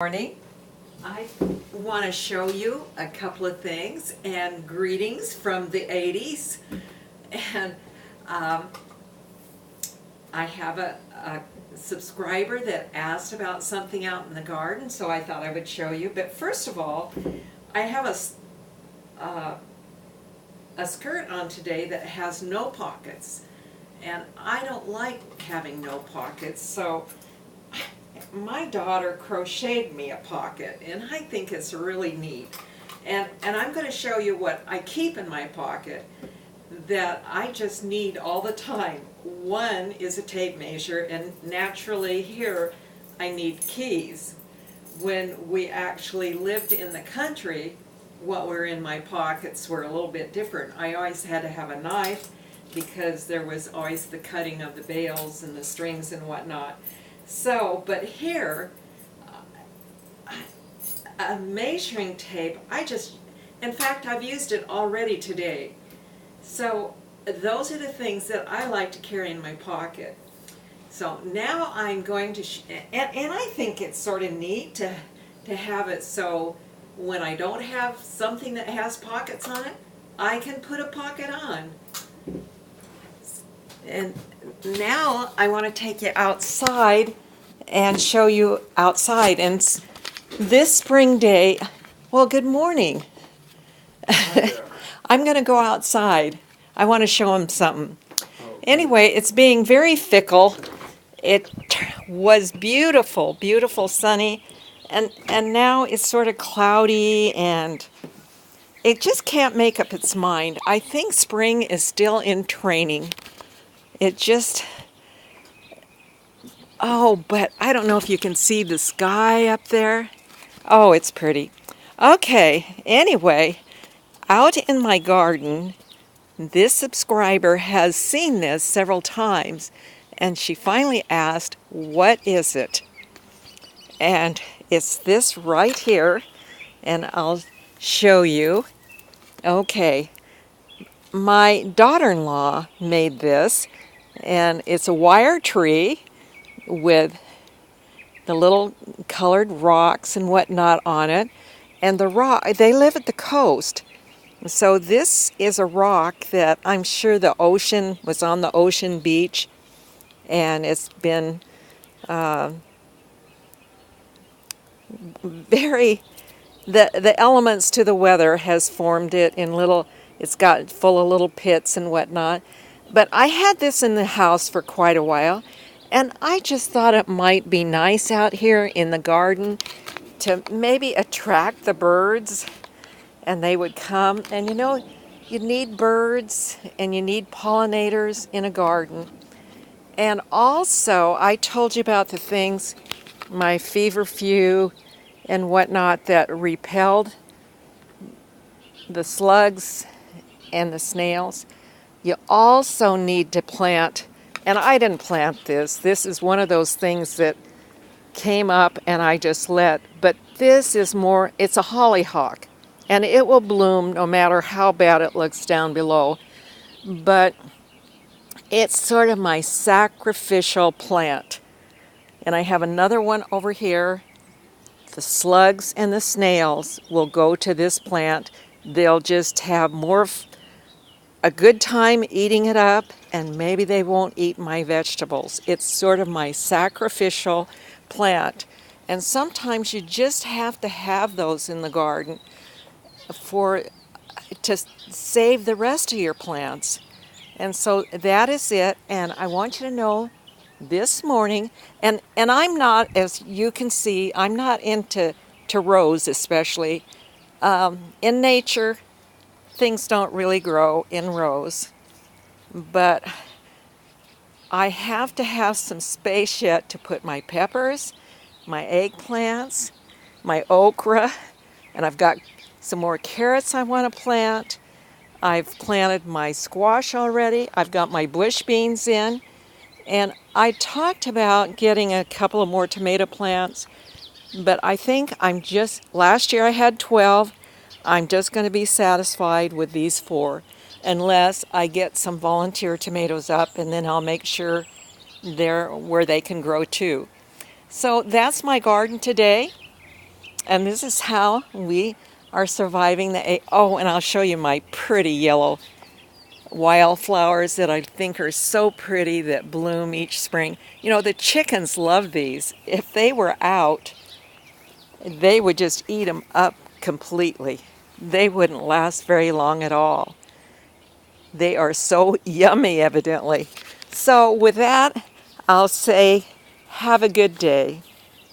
Morning. I want to show you a couple of things and greetings from the 80s. And I have a subscriber that asked about something out in the garden, so I thought I would show you. But first of all, I have a skirt on today that has no pockets. And I don't like having no pockets, so my daughter crocheted me a pocket, and I think it's really neat. And I'm going to show you what I keep in my pocket that I just need all the time. One is a tape measure, and naturally here I need keys. When we actually lived in the country, what were in my pockets were a little bit different. I always had to have a knife because there was always the cutting of the bales and the strings and whatnot. So, but here, a measuring tape, in fact, I've used it already today. So, those are the things that I like to carry in my pocket. So now I'm going to, and I think it's sort of neat to have it so when I don't have something that has pockets on it, I can put a pocket on. And now I want to take you outside and show you outside. And this spring day, well, good morning. I'm going to go outside. I want to show him something. Anyway, it's being very fickle. It was beautiful, beautiful, sunny, and now it's sort of cloudy, and it just can't make up its mind. I think spring is still in training. It just, but I don't know if you can see the sky up there. Oh, it's pretty. Okay, anyway, out in my garden, this subscriber has seen this several times, and she finally asked, what is it? And it's this right here, and I'll show you. Okay, my daughter-in-law made this, and it's a wire tree with the little colored rocks and whatnot on it. And they live at the coast. So this is a rock that I'm sure the ocean was on the ocean beach, and it's been the elements to the weather has formed it in it's got full of little pits and whatnot. But I had this in the house for quite a while, and I just thought it might be nice out here in the garden to maybe attract the birds, and they would come. And you need birds and you need pollinators in a garden. And also, I told you about the things, my feverfew and whatnot, that repelled the slugs and the snails. You also need to plant, and I didn't plant this. This is one of those things that came up and I just but this is it's a hollyhock, and it will bloom no matter how bad it looks down below. But it's sort of my sacrificial plant. And I have another one over here. The slugs and the snails will go to this plant. They'll just have a good time eating it up, and maybe they won't eat my vegetables. It's sort of my sacrificial plant. And sometimes you just have to have those in the garden to save the rest of your plants. And so that is it. And I want you to know this morning, and I'm not, as you can see, I'm not into rows especially. In nature, things don't really grow in rows, but I have to have some space yet to put my peppers, my eggplants, my okra, and I've got some more carrots I want to plant. I've planted my squash already. I've got my bush beans in, and I talked about getting a couple of more tomato plants, but I think last year I had 12. I'm just going to be satisfied with these 4, unless I get some volunteer tomatoes up, and then I'll make sure they're where they can grow too. So that's my garden today. And this is how we are surviving oh, and I'll show you my pretty yellow wildflowers that I think are so pretty that bloom each spring. You know, the chickens love these. If they were out, they would just eat them up completely. They wouldn't last very long at all. They are so yummy, evidently. So with that, I'll say have a good day.